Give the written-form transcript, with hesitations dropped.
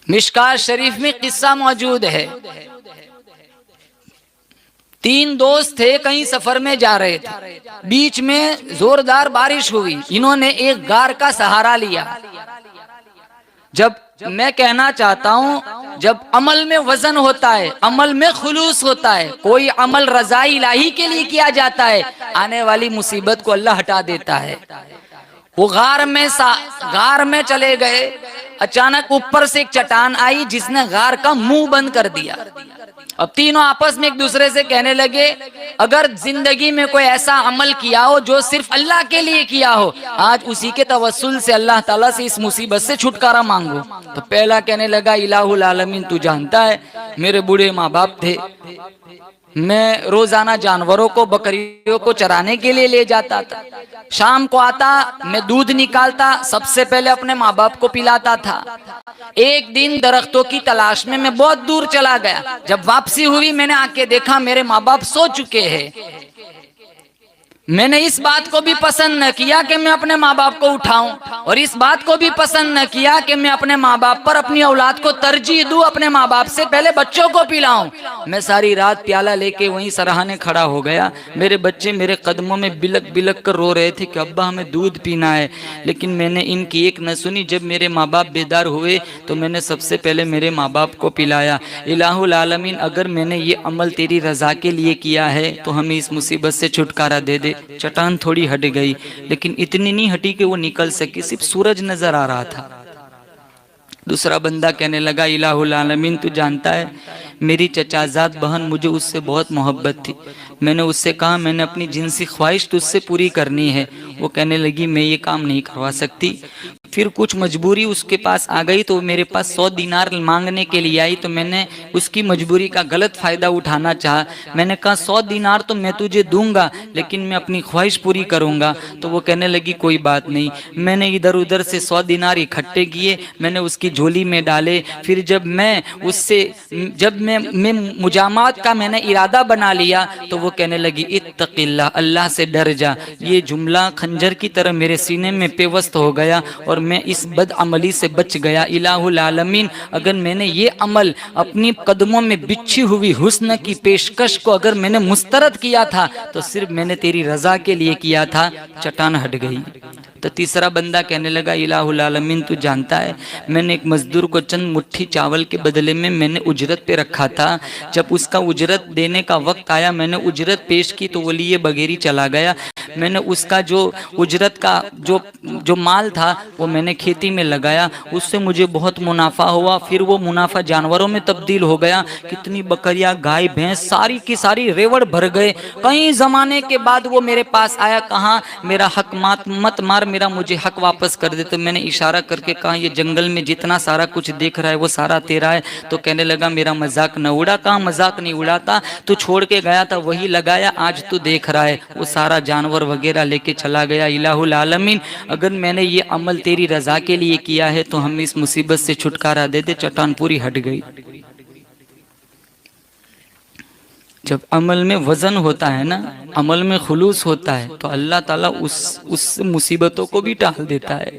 مشکات شریف میں قصہ موجود ہے، تین دوست تھے، کہیں سفر میں جا رہے تھے، بیچ میں زوردار بارش ہوئی، انہوں نے ایک غار کا سہارا لیا۔ جب میں کہنا چاہتا ہوں، جب عمل میں وزن ہوتا ہے، عمل میں خلوص ہوتا ہے، کوئی عمل رضا الہی کے لیے کیا جاتا ہے، آنے والی مصیبت کو اللہ ہٹا دیتا ہے۔ وہ غار میں چلے گئے، اچانک اوپر سے ایک چٹان آئی جس نے غار کا منہ بند کر دیا۔ اب تینوں آپس میں ایک دوسرے سے کہنے لگے، اگر زندگی میں کوئی ایسا عمل کیا ہو جو صرف اللہ کے لیے کیا ہو، آج اسی کے توسل سے اللہ تعالیٰ سے اس مصیبت سے چھٹکارا مانگو۔ تو پہلا کہنے لگا، الہ العالمین تو جانتا ہے میرے بوڑھے ماں باپ تھے، میں روزانہ جانوروں کو، بکریوں کو چرانے کے لیے لے جاتا تھا، شام کو آتا میں دودھ نکالتا، سب سے پہلے اپنے ماں باپ کو پلاتا تھا۔ ایک دن درختوں کی تلاش میں بہت دور چلا گیا، جب واپسی ہوئی میں نے آ کے دیکھا میرے ماں باپ سو چکے ہیں۔ میں نے اس بات کو بھی پسند نہ کیا کہ میں اپنے ماں باپ کو اٹھاؤں، اور اس بات کو بھی پسند نہ کیا کہ میں اپنے ماں باپ پر اپنی اولاد کو ترجیح دوں، اپنے ماں باپ سے پہلے بچوں کو پلاؤں۔ میں ساری رات پیالہ لے کے وہیں سراہانے کھڑا ہو گیا، میرے بچے میرے قدموں میں بلک بلک کر رو رہے تھے کہ ابا ہمیں دودھ پینا ہے، لیکن میں نے ان کی ایک نہ سنی۔ جب میرے ماں باپ بیدار ہوئے تو میں نے سب سے پہلے میرے ماں باپ کو پلایا۔ الہ العالمین، اگر میں نے یہ عمل تیری رضا کے لیے کیا ہے تو ہمیں اس مصیبت سے چھٹکارا دے دے۔ چٹان تھوڑی ہٹ گئی، لیکن اتنی نہیں ہٹی کہ وہ نکل سکی، صرف سورج نظر آ رہا تھا۔ دوسرا بندہ کہنے لگا، الہ العالمین تو جانتا ہے میری چچازاد بہن، مجھے اس سے بہت محبت تھی، میں نے اس سے کہا میں نے اپنی جنسی خواہش تجھ سے پوری کرنی ہے۔ وہ کہنے لگی میں یہ کام نہیں کروا سکتی۔ پھر کچھ مجبوری اس کے پاس آ گئی تو میرے پاس 100 دینار مانگنے کے لیے آئی، تو میں نے اس کی مجبوری کا غلط فائدہ اٹھانا چاہا۔ میں نے کہا 100 دینار تو میں تجھے دوں گا، لیکن میں اپنی خواہش پوری کروں گا۔ تو وہ کہنے لگی کوئی بات نہیں۔ میں نے ادھر ادھر سے 100 دینار اکٹھے کیے، میں نے اس کی جھولی میں ڈالے۔ پھر جب میں مجامات کا میں نے ارادہ بنا لیا تو وہ کہنے لگی اتق اللہ، اللہ سے ڈر جا۔ یہ جملہ خنجر کی طرح میرے سینے میں پیوست ہو گیا اور میں اس بد عملی سے بچ گیا۔ الہ العالمین، اگر میں نے یہ عمل اپنی قدموں میں بچھی ہوئی حسن کی پیشکش کو اگر میں نے مسترد کیا تھا تو صرف میں نے تیری رضا کے لیے کیا تھا۔ چٹان ہٹ گئی۔ تو تیسرا بندہ کہنے لگا، الہ العالمین تو جانتا ہے میں نے ایک مزدور کو چند مٹھی چاول کے بدلے میں نے اجرت پہ رکھا تھا، جب اس کا اجرت دینے کا وقت آیا میں نے اجرت پیش کی تو وہ لیے بغیر چلا گیا۔ میں نے اس کا جو اجرت کا جو مال تھا وہ میں نے کھیتی میں لگایا، اس سے مجھے بہت منافع ہوا، پھر وہ منافع جانوروں میں تبدیل ہو گیا۔ کتنی بکریاں، گائے، بھینس ساری کی ساری ریوڑ بھر گئے۔ کئی زمانے کے بعد وہ میرے پاس آیا، کہا میرا حق مت مار، میرا مجھے حق واپس کر دے۔ تو میں نے اشارہ کر کے کہا یہ جنگل میں جتنا سارا کچھ دیکھ رہا ہے وہ سارا تیرا ہے۔ تو کہنے لگا میرا مذاق نہ اڑا۔ کہا مذاق نہیں اڑاتا، تو چھوڑ کے گیا تھا وہی لگایا، آج تو دیکھ رہا ہے وہ سارا جانور وغیرہ لے کے چلا گیا۔ الہ العالمین، اگر میں نے یہ عمل تیری رضا کے لیے کیا ہے تو ہمیں اس مصیبت سے چھٹکارا دے دے۔ چٹان پوری ہٹ گئی۔ جب عمل میں وزن ہوتا ہے نا، عمل میں خلوص ہوتا ہے تو اللہ تعالیٰ اس مصیبتوں کو بھی ٹال دیتا ہے۔